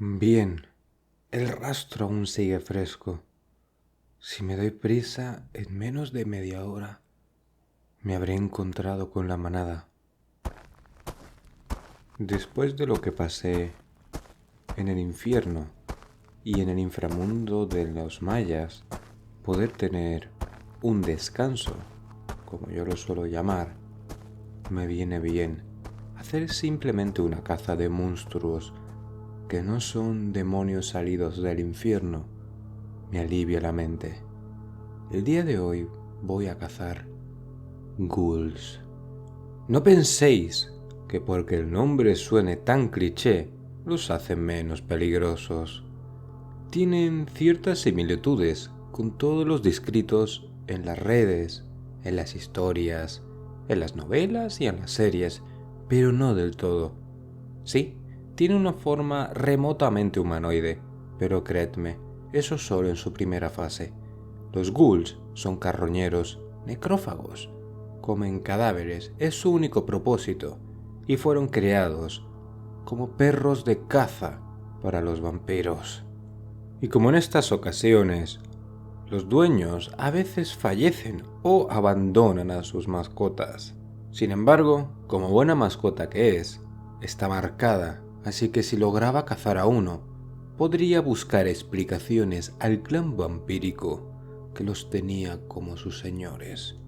Bien, el rastro aún sigue fresco. Si me doy prisa, en menos de media hora me habré encontrado con la manada. Después de lo que pasé en el infierno y en el inframundo de los mayas, poder tener un descanso, como yo lo suelo llamar, me viene bien. Hacer simplemente una caza de monstruos que no son demonios salidos del infierno me alivia la mente. El día de hoy voy a cazar ghouls. No penséis que porque el nombre suene tan cliché los hace menos peligrosos. Tienen ciertas similitudes con todos los descritos en las redes, en las historias, en las novelas y en las series, pero no del todo. Sí, tiene una forma remotamente humanoide, pero creedme, eso solo en su primera fase. Los ghouls son carroñeros, necrófagos, comen cadáveres, es su único propósito, y fueron creados como perros de caza para los vampiros. Y como en estas ocasiones, los dueños a veces fallecen o abandonan a sus mascotas. Sin embargo, como buena mascota que es, está marcada, así que si lograba cazar a uno, podría buscar explicaciones al clan vampírico que los tenía como sus señores.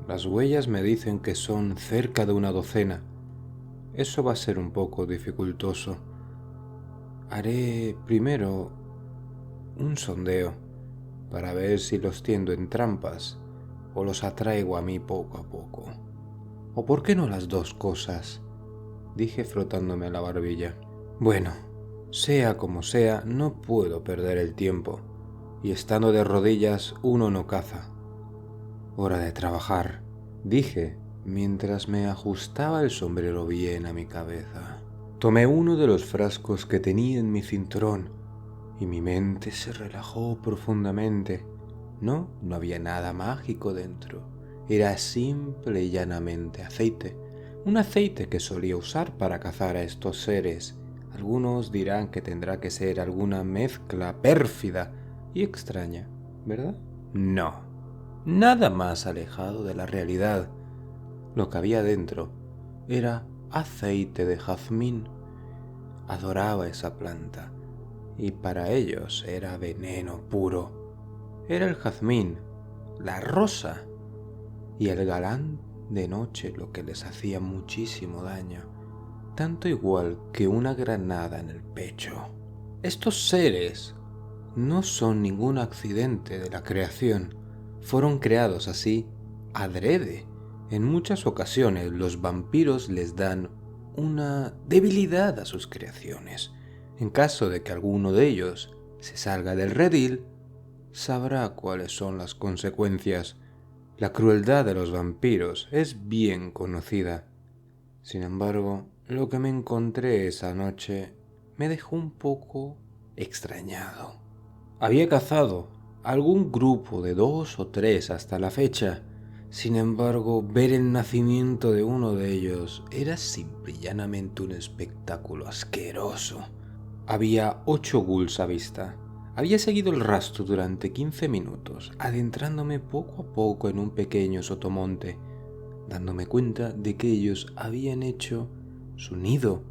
Las huellas me dicen que son cerca de una docena. Eso va a ser un poco dificultoso. Haré primero un sondeo para ver si los tiendo en trampas o los atraigo a mí poco a poco. ¿O por qué no las dos cosas?, dije frotándome la barbilla. Bueno, sea como sea, no puedo perder el tiempo, y estando de rodillas uno no caza. Hora de trabajar, dije mientras me ajustaba el sombrero bien a mi cabeza. Tomé uno de los frascos que tenía en mi cinturón y mi mente se relajó profundamente. No había nada mágico dentro. Era simple y llanamente aceite. Un aceite que solía usar para cazar a estos seres. Algunos dirán que tendrá que ser alguna mezcla pérfida y extraña, ¿verdad? No. Nada más alejado de la realidad. Lo que había dentro era aceite de jazmín. Adoraba esa planta y para ellos era veneno puro. Era el jazmín, la rosa y el galán de noche lo que les hacía muchísimo daño, tanto igual que una granada en el pecho. Estos seres no son ningún accidente de la creación, fueron creados así adrede. En muchas ocasiones los vampiros les dan una debilidad a sus creaciones. En caso de que alguno de ellos se salga del redil, sabrá cuáles son las consecuencias. La crueldad de los vampiros es bien conocida. Sin embargo, lo que me encontré esa noche me dejó un poco extrañado. Había cazado algún grupo de 2 o 3 hasta la fecha. Sin embargo, ver el nacimiento de uno de ellos era simple y llanamente un espectáculo asqueroso. Había 8 ghouls a vista. Había seguido el rastro durante 15 minutos, adentrándome poco a poco en un pequeño sotomonte, dándome cuenta de que ellos habían hecho su nido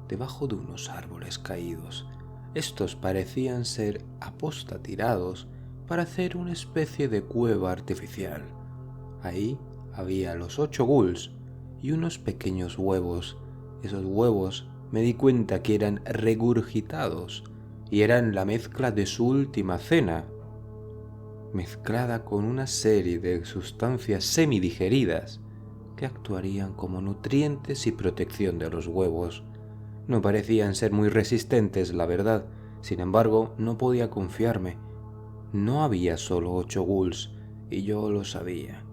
debajo de unos árboles caídos. Estos parecían ser aposta tirados para hacer una especie de cueva artificial. Ahí había los 8 ghouls y unos pequeños huevos. Esos huevos me di cuenta que eran regurgitados y eran la mezcla de su última cena, mezclada con una serie de sustancias semidigeridas que actuarían como nutrientes y protección de los huevos. No parecían ser muy resistentes, la verdad. Sin embargo, no podía confiarme. No había solo 8 ghouls, y yo lo sabía.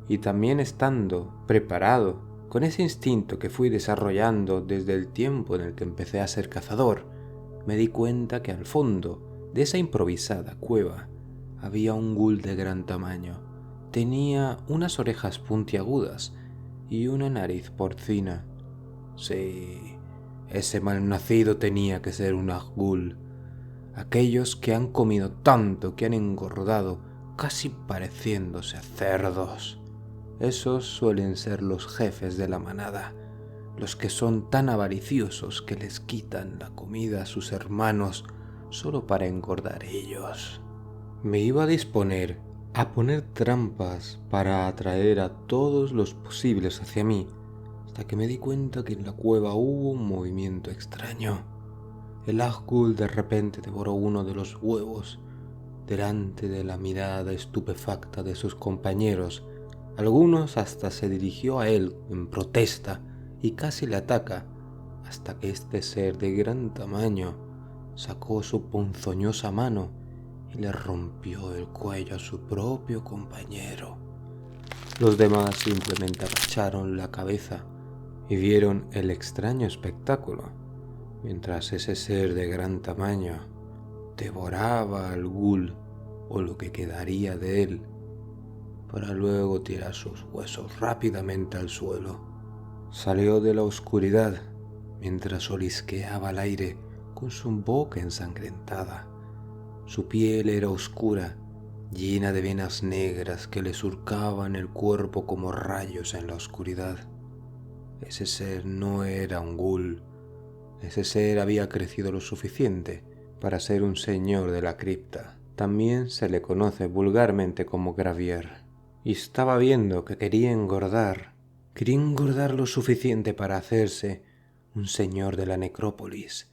Y también estando preparado, con ese instinto que fui desarrollando desde el tiempo en el que empecé a ser cazador, me di cuenta que al fondo de esa improvisada cueva había un ghoul de gran tamaño. Tenía unas orejas puntiagudas y una nariz porcina. Sí, Ese malnacido tenía que ser un Nazgûl. Aquellos que han comido tanto que han engordado, casi pareciéndose a cerdos. Esos suelen ser los jefes de la manada, los que son tan avariciosos que les quitan la comida a sus hermanos solo para engordar ellos. Me iba a disponer a poner trampas para atraer a todos los posibles hacia mí, hasta que me di cuenta que en la cueva hubo un movimiento extraño. El Nazgûl de repente devoró uno de los huevos, delante de la mirada estupefacta de sus compañeros. Algunos hasta se dirigió a él en protesta y casi le ataca, hasta que este ser de gran tamaño sacó su ponzoñosa mano y le rompió el cuello a su propio compañero. Los demás simplemente agacharon la cabeza y vieron el extraño espectáculo, mientras ese ser de gran tamaño devoraba al ghul o lo que quedaría de él, para luego tirar sus huesos rápidamente al suelo. Salió de la oscuridad mientras olisqueaba el aire con su boca ensangrentada. Su piel era oscura, llena de venas negras que le surcaban el cuerpo como rayos en la oscuridad. Ese ser no era un ghul. Ese ser había crecido lo suficiente para ser un señor de la cripta. También se le conoce vulgarmente como Gravier. Y estaba viendo que quería engordar lo suficiente para hacerse un señor de la necrópolis.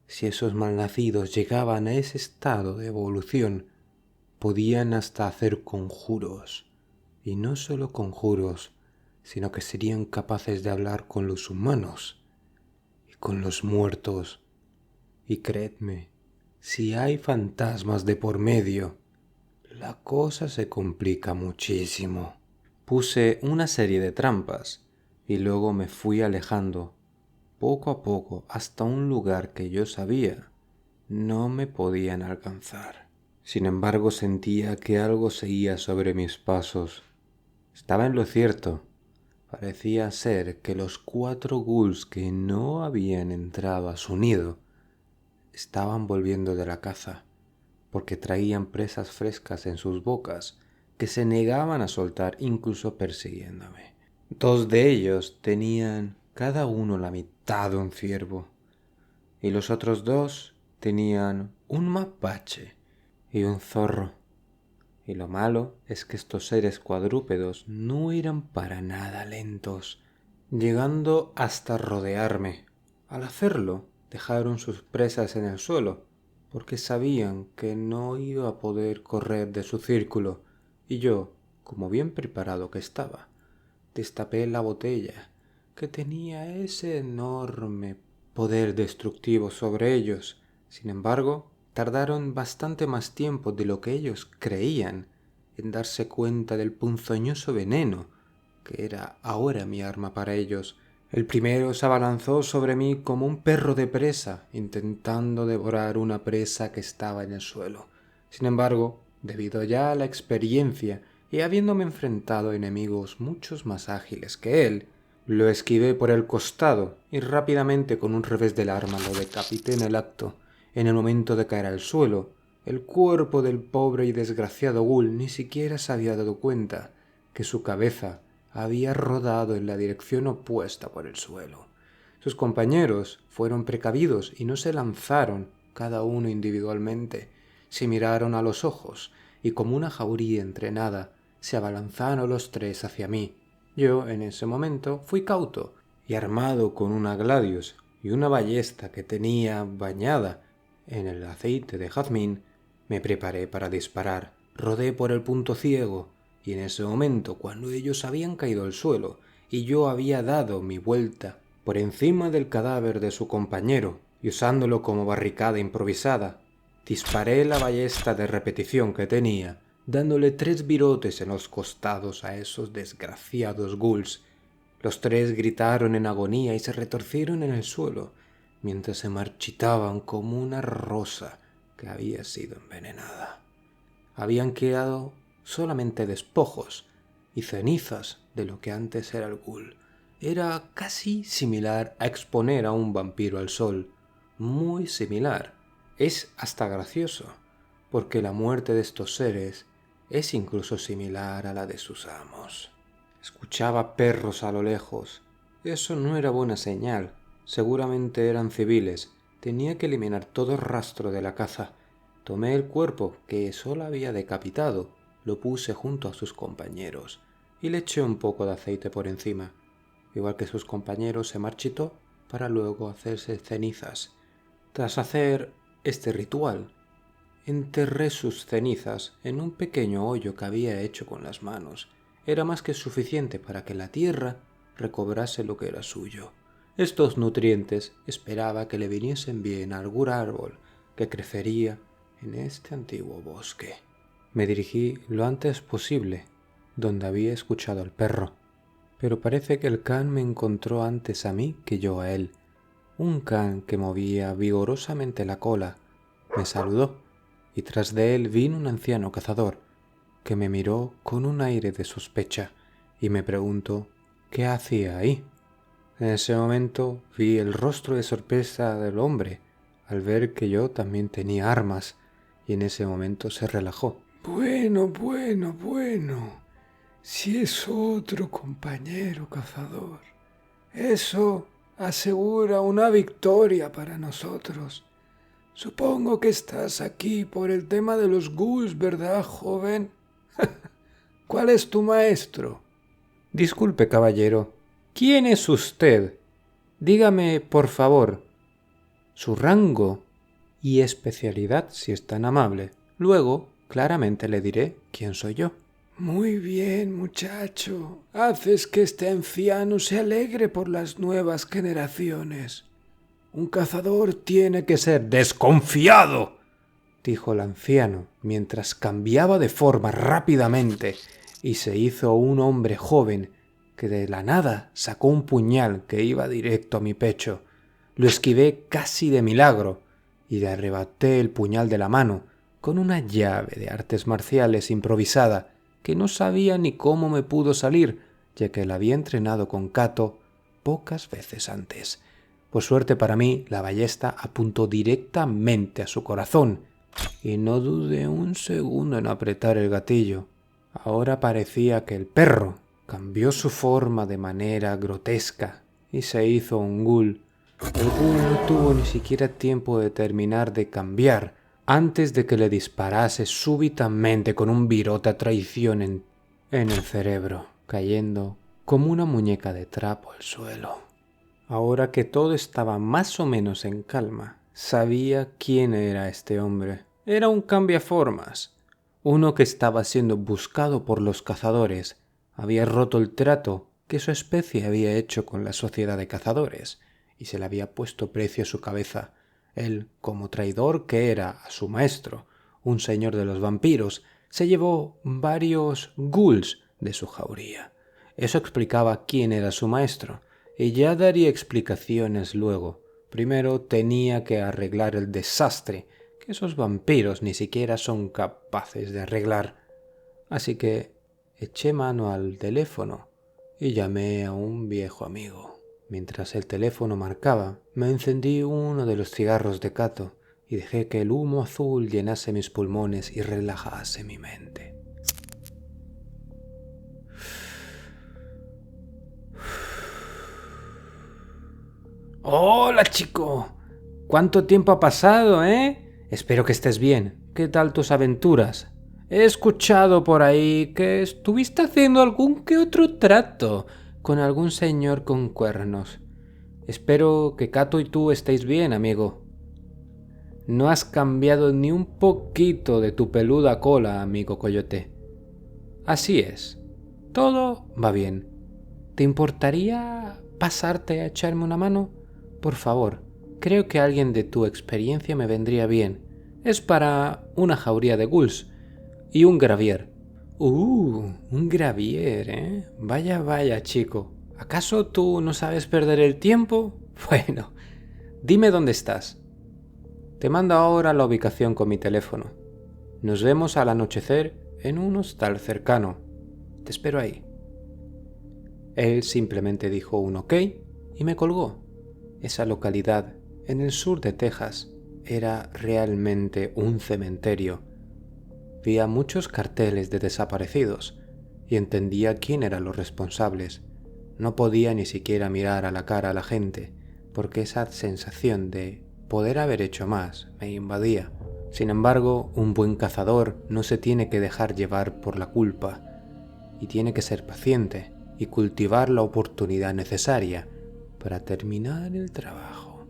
Si esos malnacidos llegaban a ese estado de evolución, podían hasta hacer conjuros. Y no solo conjuros, sino que serían capaces de hablar con los humanos y con los muertos. Y creedme, si hay fantasmas de por medio, la cosa se complica muchísimo. Puse una serie de trampas y luego me fui alejando poco a poco hasta un lugar que yo sabía no me podían alcanzar. Sin embargo, sentía que algo seguía sobre mis pasos. Estaba en lo cierto. Parecía ser que los 4 ghouls que no habían entrado a su nido estaban volviendo de la caza, porque traían presas frescas en sus bocas que se negaban a soltar, incluso persiguiéndome. 2 de ellos tenían cada uno la mitad de un ciervo, y los otros 2 tenían un mapache y un zorro. Y lo malo es que estos seres cuadrúpedos no eran para nada lentos, llegando hasta rodearme. Al hacerlo, dejaron sus presas en el suelo, porque sabían que no iba a poder correr de su círculo, y yo, como bien preparado que estaba, destapé la botella, que tenía ese enorme poder destructivo sobre ellos. Sin embargo, tardaron bastante más tiempo de lo que ellos creían en darse cuenta del ponzoñoso veneno que era ahora mi arma para ellos. El primero se abalanzó sobre mí como un perro de presa, intentando devorar una presa que estaba en el suelo. Sin embargo, debido ya a la experiencia y habiéndome enfrentado a enemigos muchos más ágiles que él, lo esquivé por el costado y rápidamente con un revés del arma lo decapité en el acto. En el momento de caer al suelo, el cuerpo del pobre y desgraciado ghul ni siquiera se había dado cuenta que su cabeza había rodado en la dirección opuesta por el suelo. Sus compañeros fueron precavidos y no se lanzaron cada uno individualmente. Se miraron a los ojos y como una jauría entrenada se abalanzaron los 3 hacia mí. Yo, en ese momento, fui cauto y armado con una gladius y una ballesta que tenía bañada en el aceite de jazmín, me preparé para disparar. Rodé por el punto ciego y en ese momento, cuando ellos habían caído al suelo y yo había dado mi vuelta por encima del cadáver de su compañero y usándolo como barricada improvisada, disparé la ballesta de repetición que tenía, dándole 3 virotes en los costados a esos desgraciados ghouls. Los 3 gritaron en agonía y se retorcieron en el suelo, mientras se marchitaban como una rosa que había sido envenenada. Habían quedado solamente despojos y cenizas de lo que antes era el ghul. Era casi similar a exponer a un vampiro al sol. Muy similar. Es hasta gracioso, porque la muerte de estos seres es incluso similar a la de sus amos. Escuchaba perros a lo lejos. Eso no era buena señal. Seguramente eran civiles. Tenía que eliminar todo rastro de la caza. Tomé el cuerpo, que solo había decapitado, lo puse junto a sus compañeros y le eché un poco de aceite por encima. Igual que sus compañeros, se marchitó para luego hacerse cenizas. Tras hacer este ritual, enterré sus cenizas en un pequeño hoyo que había hecho con las manos. Era más que suficiente para que la tierra recobrase lo que era suyo. Estos nutrientes esperaba que le viniesen bien a algún árbol que crecería en este antiguo bosque. Me dirigí lo antes posible donde había escuchado al perro, pero parece que el can me encontró antes a mí que yo a él. Un can que movía vigorosamente la cola me saludó, y tras de él vino un anciano cazador que me miró con un aire de sospecha y me preguntó qué hacía ahí. En ese momento vi el rostro de sorpresa del hombre al ver que yo también tenía armas, y en ese momento se relajó. Bueno. Si es otro compañero cazador, eso asegura una victoria para nosotros. Supongo que estás aquí por el tema de los ghouls, ¿verdad, joven? ¿Cuál es tu maestro? Disculpe, caballero. ¿Quién es usted? Dígame, por favor, su rango y especialidad, si es tan amable. Luego, claramente le diré quién soy yo. Muy bien, muchacho. Haces que este anciano se alegre por las nuevas generaciones. Un cazador tiene que ser desconfiado, dijo el anciano, mientras cambiaba de forma rápidamente y se hizo un hombre joven que de la nada sacó un puñal que iba directo a mi pecho. Lo esquivé casi de milagro y le arrebaté el puñal de la mano con una llave de artes marciales improvisada que no sabía ni cómo me pudo salir, ya que la había entrenado con Kato pocas veces antes. Por suerte para mí, la ballesta apuntó directamente a su corazón y no dudé un segundo en apretar el gatillo. Ahora parecía que el perro cambió su forma de manera grotesca y se hizo un ghoul. El ghoul no tuvo ni siquiera tiempo de terminar de cambiar antes de que le disparase súbitamente con un virote a traición en el cerebro, cayendo como una muñeca de trapo al suelo. Ahora que todo estaba más o menos en calma, sabía quién era este hombre. Era un cambiaformas, uno que estaba siendo buscado por los cazadores. Había roto el trato que su especie había hecho con la sociedad de cazadores y se le había puesto precio a su cabeza. Él, como traidor que era a su maestro, un señor de los vampiros, se llevó varios ghouls de su jauría. Eso explicaba quién era su maestro, y ya daría explicaciones luego. Primero tenía que arreglar el desastre que esos vampiros ni siquiera son capaces de arreglar. Así que eché mano al teléfono y llamé a un viejo amigo. Mientras el teléfono marcaba, me encendí uno de los cigarros de Kato y dejé que el humo azul llenase mis pulmones y relajase mi mente. ¡Hola, chico! ¿Cuánto tiempo ha pasado, eh? Espero que estés bien. ¿Qué tal tus aventuras? He escuchado por ahí que estuviste haciendo algún que otro trato con algún señor con cuernos. Espero que Kato y tú estéis bien, amigo. No has cambiado ni un poquito de tu peluda cola, amigo coyote. Así es. Todo va bien. ¿Te importaría pasarte a echarme una mano? Por favor, creo que alguien de tu experiencia me vendría bien. Es para una jauría de ghouls y un gravier. Un gravier, ¿eh? Vaya, chico. ¿Acaso tú no sabes perder el tiempo? Bueno, dime dónde estás. Te mando ahora la ubicación con mi teléfono. Nos vemos al anochecer en un hostal cercano. Te espero ahí. Él simplemente dijo un ok y me colgó. Esa localidad, en el sur de Texas, era realmente un cementerio. Veía muchos carteles de desaparecidos y entendía quién eran los responsables. No podía ni siquiera mirar a la cara a la gente, porque esa sensación de poder haber hecho más me invadía. Sin embargo, un buen cazador no se tiene que dejar llevar por la culpa y tiene que ser paciente y cultivar la oportunidad necesaria para terminar el trabajo.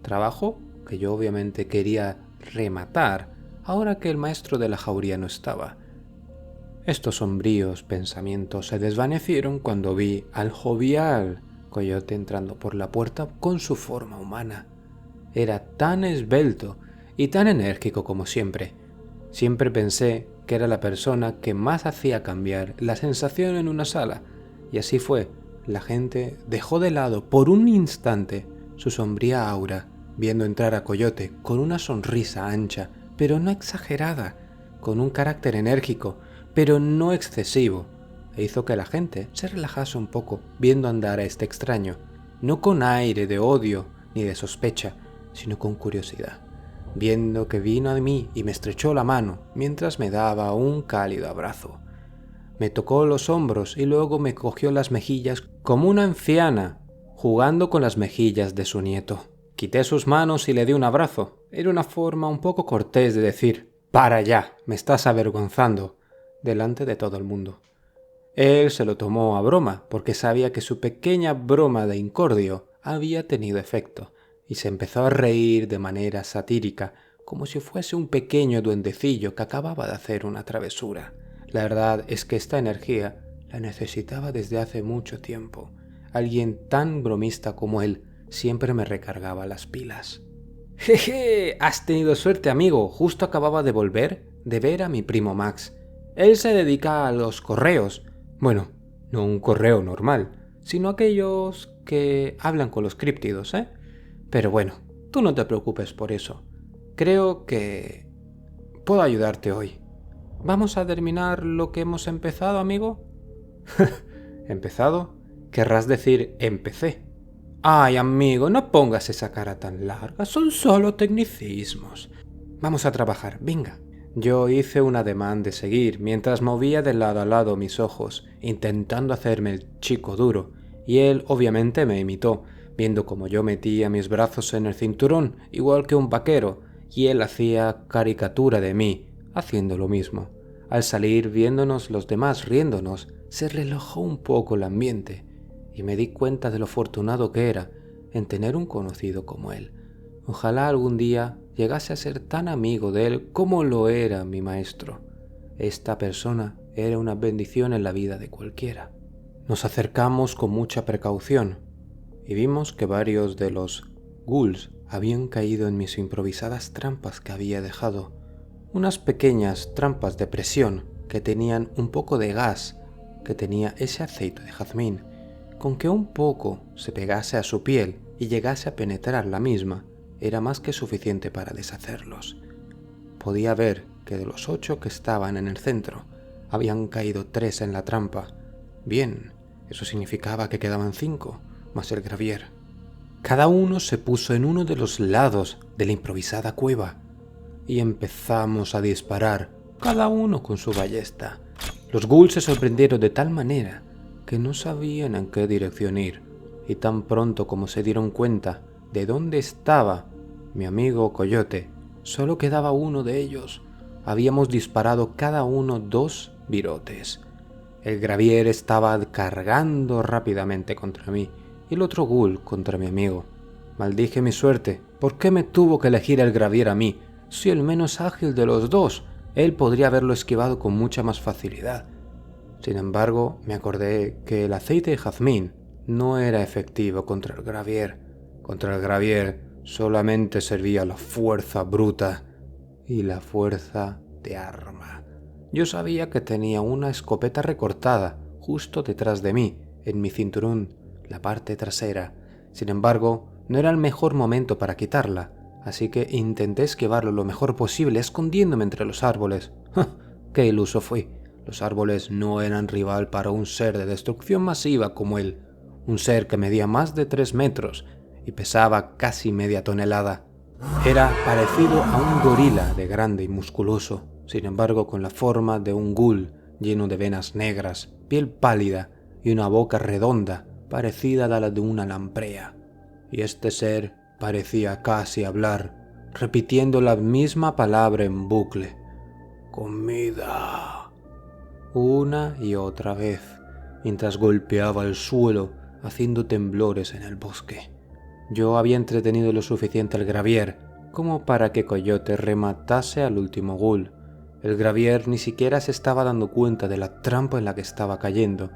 Trabajo que yo obviamente quería rematar ahora que el maestro de la jauría no estaba. Estos sombríos pensamientos se desvanecieron cuando vi al jovial coyote entrando por la puerta con su forma humana. Era tan esbelto y tan enérgico como siempre. Siempre pensé que era la persona que más hacía cambiar la sensación en una sala, y así fue. La gente dejó de lado por un instante su sombría aura, viendo entrar a Coyote con una sonrisa ancha, pero no exagerada, con un carácter enérgico, pero no excesivo, e hizo que la gente se relajase un poco viendo andar a este extraño, no con aire de odio ni de sospecha, sino con curiosidad, viendo que vino a mí y me estrechó la mano mientras me daba un cálido abrazo. Me tocó los hombros y luego me cogió las mejillas como una anciana jugando con las mejillas de su nieto. Quité sus manos y le di un abrazo. Era una forma un poco cortés de decir: «Para ya, me estás avergonzando», delante de todo el mundo. Él se lo tomó a broma porque sabía que su pequeña broma de incordio había tenido efecto y se empezó a reír de manera satírica, como si fuese un pequeño duendecillo que acababa de hacer una travesura. La verdad es que esta energía la necesitaba desde hace mucho tiempo. Alguien tan bromista como él siempre me recargaba las pilas. «Jeje, has tenido suerte, amigo. Justo acababa de volver de ver a mi primo Max. Él se dedica a los correos. Bueno, no un correo normal, sino aquellos que hablan con los críptidos, ¿eh? Pero bueno, tú no te preocupes por eso. Creo que puedo ayudarte hoy. ¿Vamos a terminar lo que hemos empezado, amigo?» ¿Empezado? Querrás decir empecé. Ay, amigo, no pongas esa cara tan larga, son solo tecnicismos. Vamos a trabajar, venga. Yo hice un ademán de seguir mientras movía de lado a lado mis ojos, intentando hacerme el chico duro, y él obviamente me imitó, viendo como yo metía mis brazos en el cinturón, igual que un vaquero, y él hacía caricatura de mí, haciendo lo mismo. Al salir, viéndonos los demás riéndonos, se relajó un poco el ambiente, y me di cuenta de lo afortunado que era en tener un conocido como él. Ojalá algún día llegase a ser tan amigo de él como lo era mi maestro. Esta persona era una bendición en la vida de cualquiera. Nos acercamos con mucha precaución y vimos que varios de los ghouls habían caído en mis improvisadas trampas que había dejado. Unas pequeñas trampas de presión que tenían un poco de gas, que tenía ese aceite de jazmín. Con que un poco se pegase a su piel y llegase a penetrar la misma, era más que suficiente para deshacerlos. Podía ver que de los 8 que estaban en el centro, habían caído 3 en la trampa. Bien, eso significaba que quedaban 5, más el Gravier. Cada uno se puso en uno de los lados de la improvisada cueva y empezamos a disparar, cada uno con su ballesta. Los ghouls se sorprendieron de tal manera que no sabían en qué dirección ir, y tan pronto como se dieron cuenta de dónde estaba mi amigo Coyote, solo quedaba uno de ellos. Habíamos disparado cada uno 2 virotes. El Gravier estaba cargando rápidamente contra mí y el otro ghoul contra mi amigo. Maldije mi suerte. ¿Por qué me tuvo que elegir el Gravier a mí? Soy el menos ágil de los 2. Él podría haberlo esquivado con mucha más facilidad. Sin embargo, me acordé que el aceite de jazmín no era efectivo contra el Gravier. Contra el Gravier solamente servía la fuerza bruta y la fuerza de arma. Yo sabía que tenía una escopeta recortada justo detrás de mí, en mi cinturón, la parte trasera. Sin embargo, no era el mejor momento para quitarla, así que intenté esquivarlo lo mejor posible escondiéndome entre los árboles. ¡Ja! ¡Qué iluso fui! Los árboles no eran rival para un ser de destrucción masiva como él, un ser que medía más de 3 metros y pesaba casi media tonelada. Era parecido a un gorila de grande y musculoso, sin embargo con la forma de un ghoul lleno de venas negras, piel pálida y una boca redonda parecida a la de una lamprea. Y este ser parecía casi hablar, repitiendo la misma palabra en bucle: comida, una y otra vez, mientras golpeaba el suelo, haciendo temblores en el bosque. Yo había entretenido lo suficiente al Gravier como para que Coyote rematase al último ghoul. El Gravier ni siquiera se estaba dando cuenta de la trampa en la que estaba cayendo.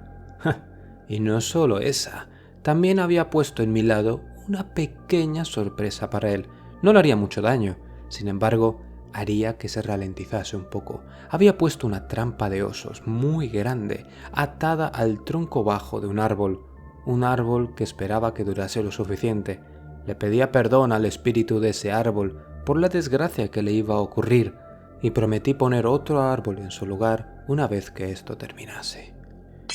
Y no solo esa, también había puesto en mi lado una pequeña sorpresa para él. No le haría mucho daño, sin embargo, haría que se ralentizase un poco. Había puesto una trampa de osos muy grande, atada al tronco bajo de un árbol que esperaba que durase lo suficiente. Le pedía perdón al espíritu de ese árbol por la desgracia que le iba a ocurrir y prometí poner otro árbol en su lugar una vez que esto terminase.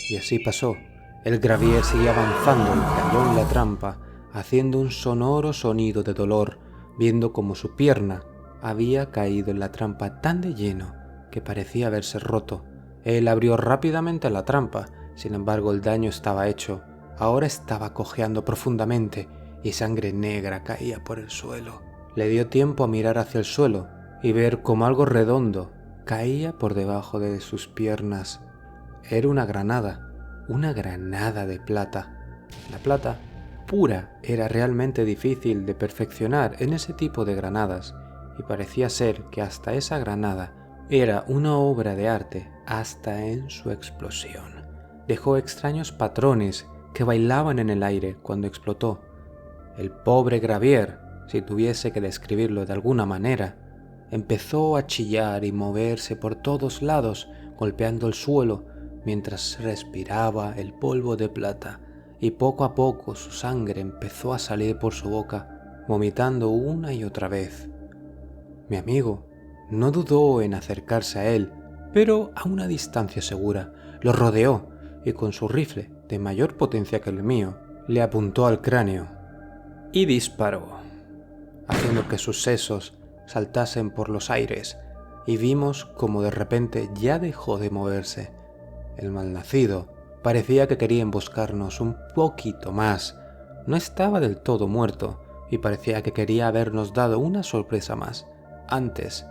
Y así pasó. El Gravier seguía avanzando y cayó en la trampa, haciendo un sonoro sonido de dolor, viendo cómo su pierna había caído en la trampa tan de lleno que parecía haberse roto. Él abrió rápidamente la trampa, sin embargo el daño estaba hecho. Ahora estaba cojeando profundamente y sangre negra caía por el suelo. Le dio tiempo a mirar hacia el suelo y ver cómo algo redondo caía por debajo de sus piernas. Era una granada de plata. La plata pura era realmente difícil de perfeccionar en ese tipo de granadas, y parecía ser que hasta esa granada era una obra de arte hasta en su explosión. Dejó extraños patrones que bailaban en el aire cuando explotó. El pobre Gravier, si tuviese que describirlo de alguna manera, empezó a chillar y moverse por todos lados, golpeando el suelo mientras respiraba el polvo de plata, y poco a poco su sangre empezó a salir por su boca, vomitando una y otra vez. Mi amigo no dudó en acercarse a él, pero a una distancia segura. Lo rodeó y con su rifle, de mayor potencia que el mío, le apuntó al cráneo y disparó, haciendo que sus sesos saltasen por los aires, y vimos como de repente ya dejó de moverse. El malnacido parecía que quería emboscarnos un poquito más. No estaba del todo muerto y parecía que quería habernos dado una sorpresa más antes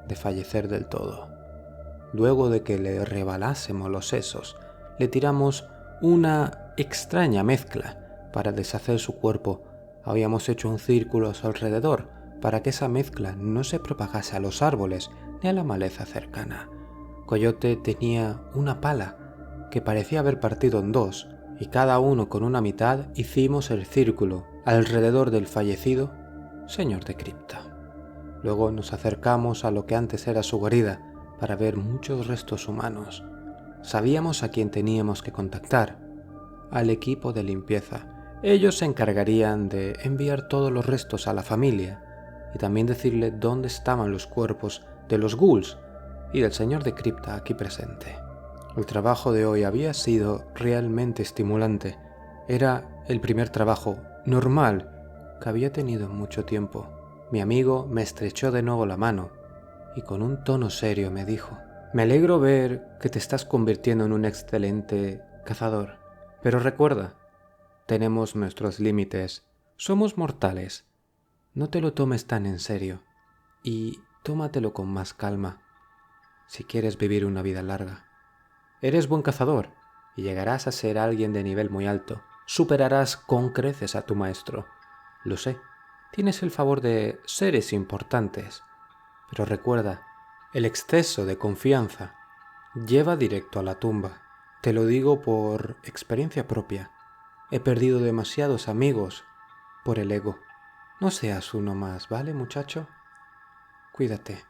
de fallecer del todo. Luego de que le rebalásemos los sesos, le tiramos una extraña mezcla para deshacer su cuerpo. Habíamos hecho un círculo a su alrededor para que esa mezcla no se propagase a los árboles ni a la maleza cercana. Coyote tenía una pala que parecía haber partido en dos, y cada uno con una mitad hicimos el círculo alrededor del fallecido señor de cripta. Luego nos acercamos a lo que antes era su guarida para ver muchos restos humanos. Sabíamos a quién teníamos que contactar: al equipo de limpieza. Ellos se encargarían de enviar todos los restos a la familia y también decirle dónde estaban los cuerpos de los ghouls y del señor de cripta aquí presente. El trabajo de hoy había sido realmente estimulante. Era el primer trabajo normal que había tenido en mucho tiempo. Mi amigo me estrechó de nuevo la mano y con un tono serio me dijo: «Me alegro ver que te estás convirtiendo en un excelente cazador, pero recuerda, tenemos nuestros límites, somos mortales. No te lo tomes tan en serio y tómatelo con más calma si quieres vivir una vida larga. Eres buen cazador y llegarás a ser alguien de nivel muy alto. Superarás con creces a tu maestro. Lo sé, tienes el favor de seres importantes, pero recuerda, el exceso de confianza lleva directo a la tumba. Te lo digo por experiencia propia. He perdido demasiados amigos por el ego. No seas uno más, ¿vale, muchacho? Cuídate»,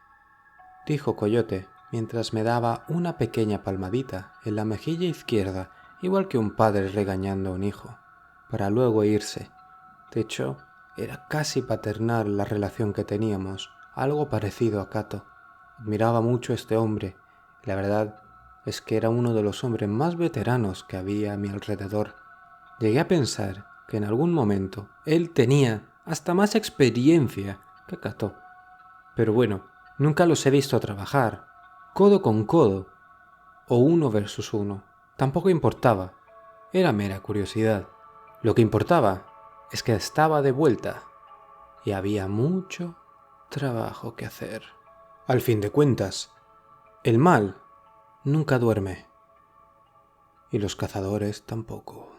dijo Coyote mientras me daba una pequeña palmadita en la mejilla izquierda, igual que un padre regañando a un hijo, para luego irse. De hecho, era casi paternal la relación que teníamos, algo parecido a Kato. Admiraba mucho a este hombre y la verdad es que era uno de los hombres más veteranos que había a mi alrededor. Llegué a pensar que en algún momento él tenía hasta más experiencia que Cato. Pero bueno, nunca los he visto trabajar, codo con codo, o 1 versus 1. Tampoco importaba, era mera curiosidad. Lo que importaba es que estaba de vuelta y había mucho trabajo que hacer. Al fin de cuentas, el mal nunca duerme y los cazadores tampoco.